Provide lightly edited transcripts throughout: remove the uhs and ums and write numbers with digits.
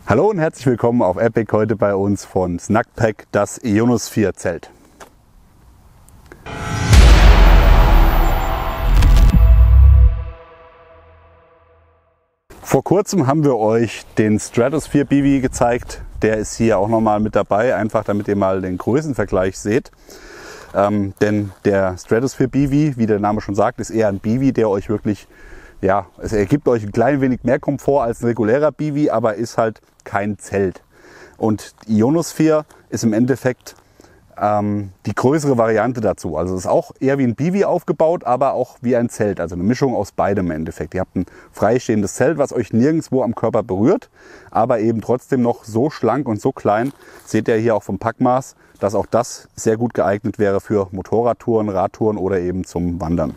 Hallo und herzlich willkommen auf Epic, heute bei uns von Snackpack, das Ionosphere Zelt. Vor kurzem haben wir euch den Stratosphere BV gezeigt, der ist hier auch nochmal mit dabei, einfach damit ihr mal den Größenvergleich seht. Denn der Stratosphere BV, wie der Name schon sagt, ist eher ein BV, der euch wirklich, ja, er gibt euch ein klein wenig mehr Komfort als ein regulärer BV, aber ist halt kein Zelt. Und Ionosphere ist im Endeffekt die größere Variante dazu. Also es ist auch eher wie ein BV aufgebaut, aber auch wie ein Zelt. Also eine Mischung aus beidem im Endeffekt. Ihr habt ein freistehendes Zelt, was euch nirgendwo am Körper berührt, aber eben trotzdem noch so schlank und so klein. Seht ihr hier auch vom Packmaß, dass auch das sehr gut geeignet wäre für Motorradtouren, Radtouren oder eben zum Wandern.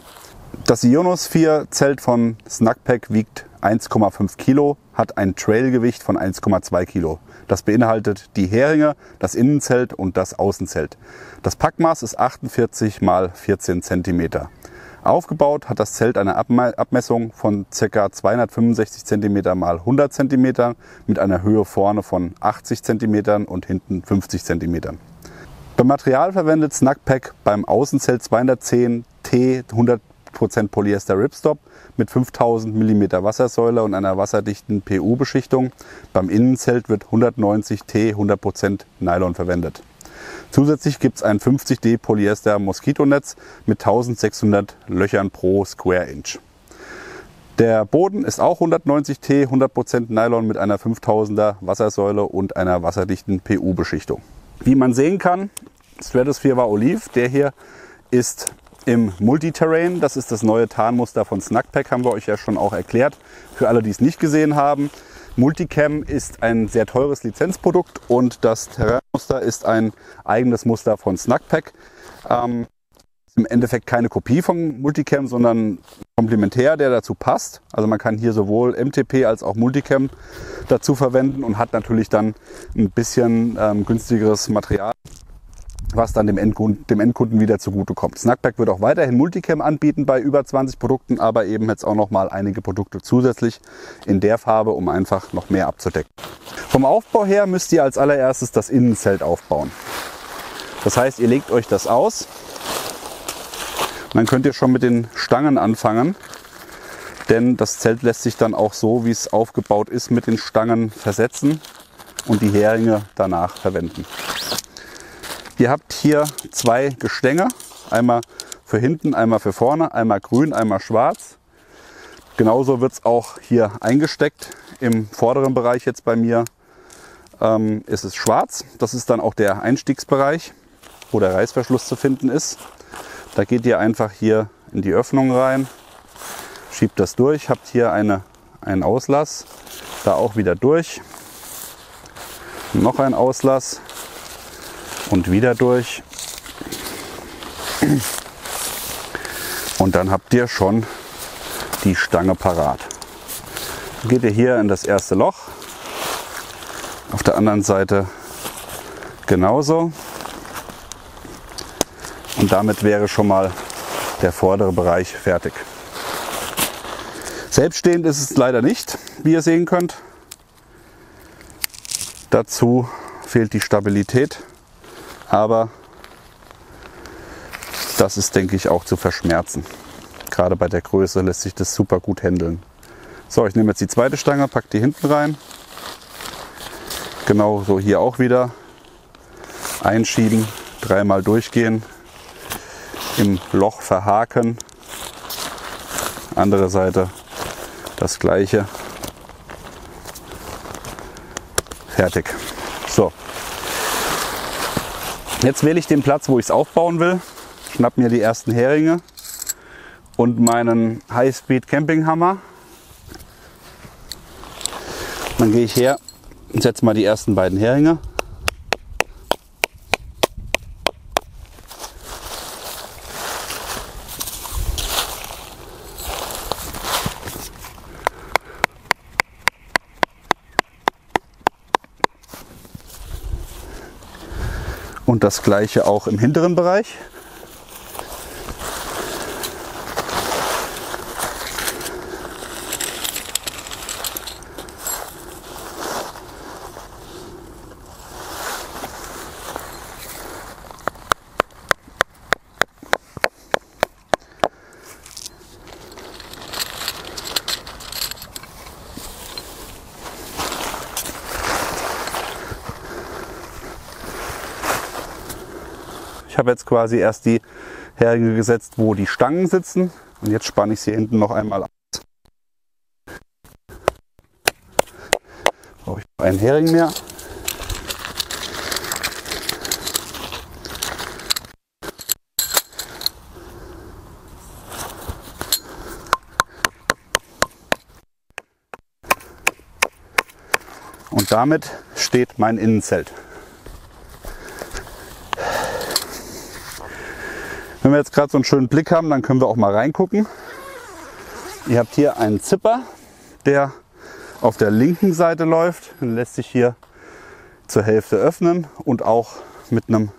Das Ionosphere Zelt von Snackpack wiegt 1,5 Kilo, hat ein Trailgewicht von 1,2 Kilo. Das beinhaltet die Heringe, das Innenzelt und das Außenzelt. Das Packmaß ist 48 x 14 cm. Aufgebaut hat das Zelt eine Abmessung von ca. 265 cm x 100 cm mit einer Höhe vorne von 80 cm und hinten 50 cm. Beim Material verwendet Snackpack beim Außenzelt 210 T 100% Polyester Ripstop mit 5000 mm Wassersäule und einer wasserdichten PU-Beschichtung. Beim Innenzelt wird 190 T 100% Nylon verwendet. Zusätzlich gibt es ein 50D Polyester Moskitonetz mit 1600 Löchern pro Square Inch. Der Boden ist auch 190 T 100% Nylon mit einer 5000er Wassersäule und einer wasserdichten PU-Beschichtung. Wie man sehen kann, Stratosphere war Oliv, der hier ist im Multiterrain. Das ist das neue Tarnmuster von Snackpack, haben wir euch ja schon auch erklärt. Für alle, die es nicht gesehen haben, Multicam ist ein sehr teures Lizenzprodukt und das Terrainmuster ist ein eigenes Muster von Snackpack. Im Endeffekt keine Kopie von Multicam, sondern komplementär, der dazu passt. Also man kann hier sowohl MTP als auch Multicam dazu verwenden und hat natürlich dann ein bisschen günstigeres Material, was dann dem Endkunden wieder zugutekommt. Snackpack wird auch weiterhin Multicam anbieten bei über 20 Produkten, aber eben jetzt auch noch mal einige Produkte zusätzlich in der Farbe, um einfach noch mehr abzudecken. Vom Aufbau her müsst ihr als allererstes das Innenzelt aufbauen. Das heißt, ihr legt euch das aus. Und dann könnt ihr schon mit den Stangen anfangen, denn das Zelt lässt sich dann auch so, wie es aufgebaut ist, mit den Stangen versetzen und die Heringe danach verwenden. Ihr habt hier zwei Gestänge, einmal für hinten, einmal für vorne, einmal grün, einmal schwarz. Genauso wird es auch hier eingesteckt. Im vorderen Bereich jetzt bei mir ist es schwarz. Das ist dann auch der Einstiegsbereich, wo der Reißverschluss zu finden ist. Da geht ihr einfach hier in die Öffnung rein, schiebt das durch, habt hier einen Auslass, da auch wieder durch, noch ein Auslass. Und wieder durch. Und dann habt ihr schon die Stange parat. Dann geht ihr hier in das erste Loch. Auf der anderen Seite genauso. Und damit wäre schon mal der vordere Bereich fertig. Selbststehend ist es leider nicht, wie ihr sehen könnt. Dazu fehlt die Stabilität. Aber das ist, denke ich, auch zu verschmerzen. Gerade bei der Größe lässt sich das super gut handeln. So, ich nehme jetzt die zweite Stange, packe die hinten rein. Genauso hier auch wieder. Einschieben, dreimal durchgehen. Im Loch verhaken. Andere Seite das gleiche. Fertig. So. Jetzt wähle ich den Platz, wo ich es aufbauen will, schnapp mir die ersten Heringe und meinen High-Speed Campinghammer. Dann gehe ich her und setze mal die ersten beiden Heringe. Und das gleiche auch im hinteren Bereich. Ich habe jetzt quasi erst die Heringe gesetzt, wo die Stangen sitzen. Und jetzt spanne ich sie hinten noch einmal aus. Brauche ich noch einen Hering mehr. Und damit steht mein Innenzelt. Wenn wir jetzt gerade so einen schönen Blick haben, dann können wir auch mal reingucken. Ihr habt hier einen Zipper, der auf der linken Seite läuft. Den lässt sich hier zur Hälfte öffnen und auch mit einem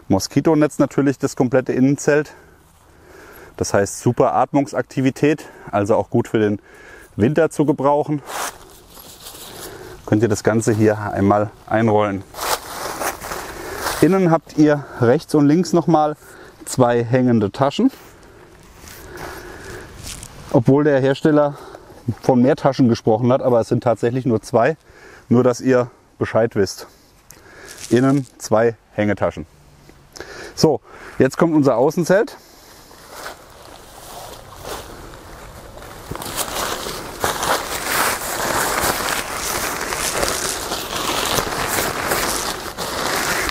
Moskitonetz natürlich das komplette Innenzelt. Das heißt super Atmungsaktivität, also auch gut für den Winter zu gebrauchen. Könnt ihr das Ganze hier einmal einrollen. Innen habt ihr rechts und links nochmal 2 hängende Taschen. Obwohl der Hersteller von mehr Taschen gesprochen hat, aber es sind tatsächlich nur 2. Nur, dass ihr Bescheid wisst. Innen 2 Hängetaschen. So, jetzt kommt unser Außenzelt.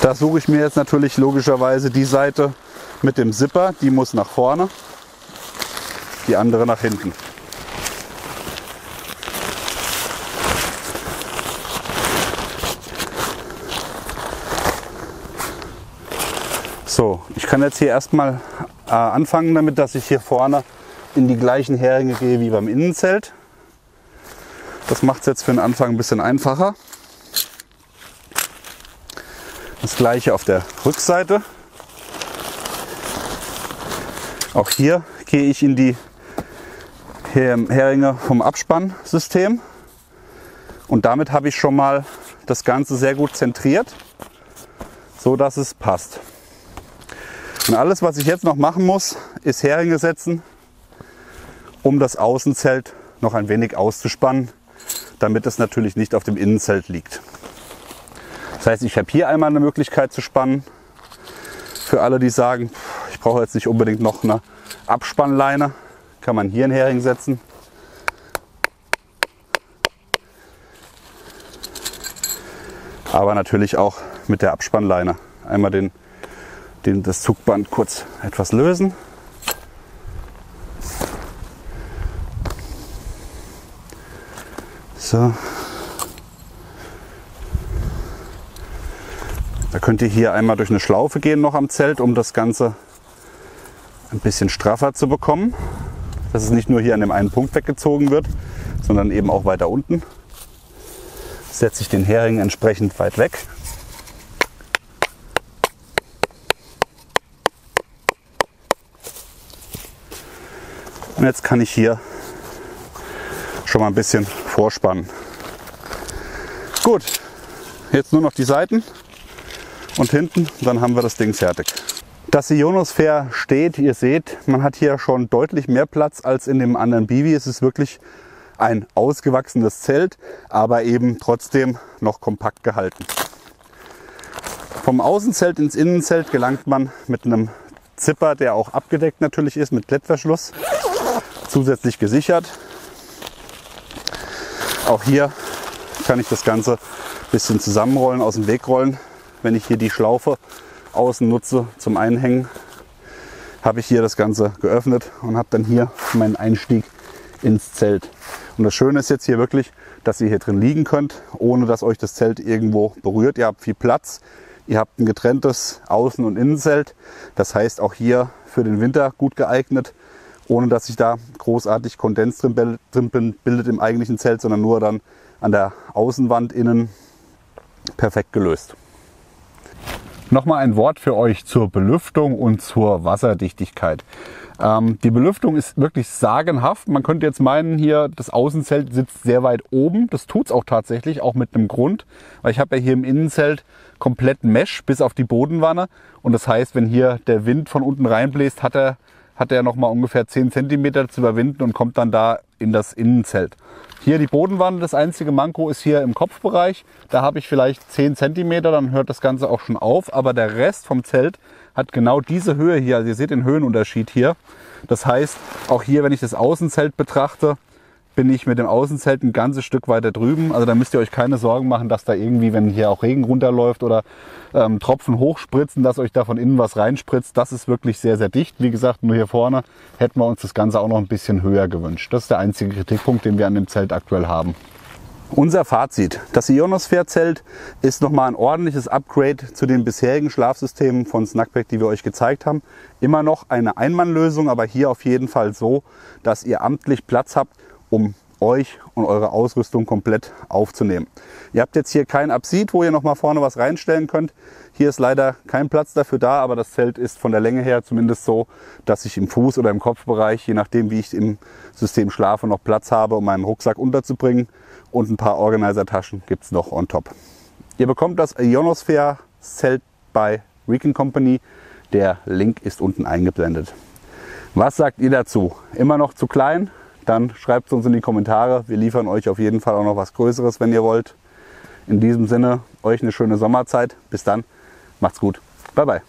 Da suche ich mir jetzt natürlich logischerweise die Seite mit dem Zipper, die muss nach vorne, die andere nach hinten. So, ich kann jetzt hier erstmal anfangen damit, dass ich hier vorne in die gleichen Heringe gehe wie beim Innenzelt. Das macht es jetzt für den Anfang ein bisschen einfacher. Das gleiche auf der Rückseite. Auch hier gehe ich in die Heringe vom Abspannsystem und damit habe ich schon mal das Ganze sehr gut zentriert, so dass es passt. Und alles, was ich jetzt noch machen muss, ist Heringe setzen, um das Außenzelt noch ein wenig auszuspannen, damit es natürlich nicht auf dem Innenzelt liegt. Das heißt, ich habe hier einmal eine Möglichkeit zu spannen. Für alle, die sagen, ich brauche jetzt nicht unbedingt noch eine Abspannleine, kann man hier einen Hering setzen. Aber natürlich auch mit der Abspannleine. Einmal das Zugband kurz etwas lösen. So. Da könnt ihr hier einmal durch eine Schlaufe gehen noch am Zelt, um das Ganze ein bisschen straffer zu bekommen. Dass es nicht nur hier an dem einen Punkt weggezogen wird, sondern eben auch weiter unten. Setze ich den Hering entsprechend weit weg. Und jetzt kann ich hier schon mal ein bisschen vorspannen. Gut, jetzt nur noch die Seiten. Und hinten, dann haben wir das Ding fertig. Das Ionosphere steht, ihr seht, man hat hier schon deutlich mehr Platz als in dem anderen Bivi. Es ist wirklich ein ausgewachsenes Zelt, aber eben trotzdem noch kompakt gehalten. Vom Außenzelt ins Innenzelt gelangt man mit einem Zipper, der auch abgedeckt natürlich ist, mit Klettverschluss, zusätzlich gesichert. Auch hier kann ich das Ganze ein bisschen zusammenrollen, aus dem Weg rollen. Wenn ich hier die Schlaufe außen nutze zum Einhängen, habe ich hier das Ganze geöffnet und habe dann hier meinen Einstieg ins Zelt. Und das Schöne ist jetzt hier wirklich, dass ihr hier drin liegen könnt, ohne dass euch das Zelt irgendwo berührt. Ihr habt viel Platz, ihr habt ein getrenntes Außen- und Innenzelt. Das heißt auch hier für den Winter gut geeignet, ohne dass sich da großartig Kondens drin bildet im eigentlichen Zelt, sondern nur dann an der Außenwand innen perfekt gelöst. Nochmal ein Wort für euch zur Belüftung und zur Wasserdichtigkeit. Die Belüftung ist wirklich sagenhaft. Man könnte jetzt meinen, hier das Außenzelt sitzt sehr weit oben. Das tut es auch tatsächlich, auch mit einem Grund. Weil ich habe ja hier im Innenzelt komplett Mesh bis auf die Bodenwanne. Und das heißt, wenn hier der Wind von unten reinbläst, hat er nochmal ungefähr 10 cm zu überwinden und kommt dann da in das Innenzelt. Hier die Bodenwand, das einzige Manko ist hier im Kopfbereich. Da habe ich vielleicht 10 cm, dann hört das Ganze auch schon auf. Aber der Rest vom Zelt hat genau diese Höhe hier. Also ihr seht den Höhenunterschied hier. Das heißt, auch hier, wenn ich das Außenzelt betrachte, bin ich mit dem Außenzelt ein ganzes Stück weiter drüben. Also da müsst ihr euch keine Sorgen machen, dass da irgendwie, wenn hier auch Regen runterläuft oder Tropfen hochspritzen, dass euch da von innen was reinspritzt. Das ist wirklich sehr, sehr dicht. Wie gesagt, nur hier vorne hätten wir uns das Ganze auch noch ein bisschen höher gewünscht. Das ist der einzige Kritikpunkt, den wir an dem Zelt aktuell haben. Unser Fazit: Das Ionosphere-Zelt ist nochmal ein ordentliches Upgrade zu den bisherigen Schlafsystemen von Snackpack, die wir euch gezeigt haben. Immer noch eine Einmannlösung, aber hier auf jeden Fall so, dass ihr amtlich Platz habt, um euch und eure Ausrüstung komplett aufzunehmen. Ihr habt jetzt hier kein Absid, wo ihr noch mal vorne was reinstellen könnt. Hier ist leider kein Platz dafür da, aber das Zelt ist von der Länge her zumindest so, dass ich im Fuß- oder im Kopfbereich, je nachdem wie ich im System schlafe, noch Platz habe, um meinen Rucksack unterzubringen. Und ein paar Organizer-Taschen gibt es noch on top. Ihr bekommt das Ionosphere-Zelt bei Recon Company. Der Link ist unten eingeblendet. Was sagt ihr dazu? Immer noch zu klein? Dann schreibt es uns in die Kommentare. Wir liefern euch auf jeden Fall auch noch was Größeres, wenn ihr wollt. In diesem Sinne, euch eine schöne Sommerzeit. Bis dann. Macht's gut. Bye, bye.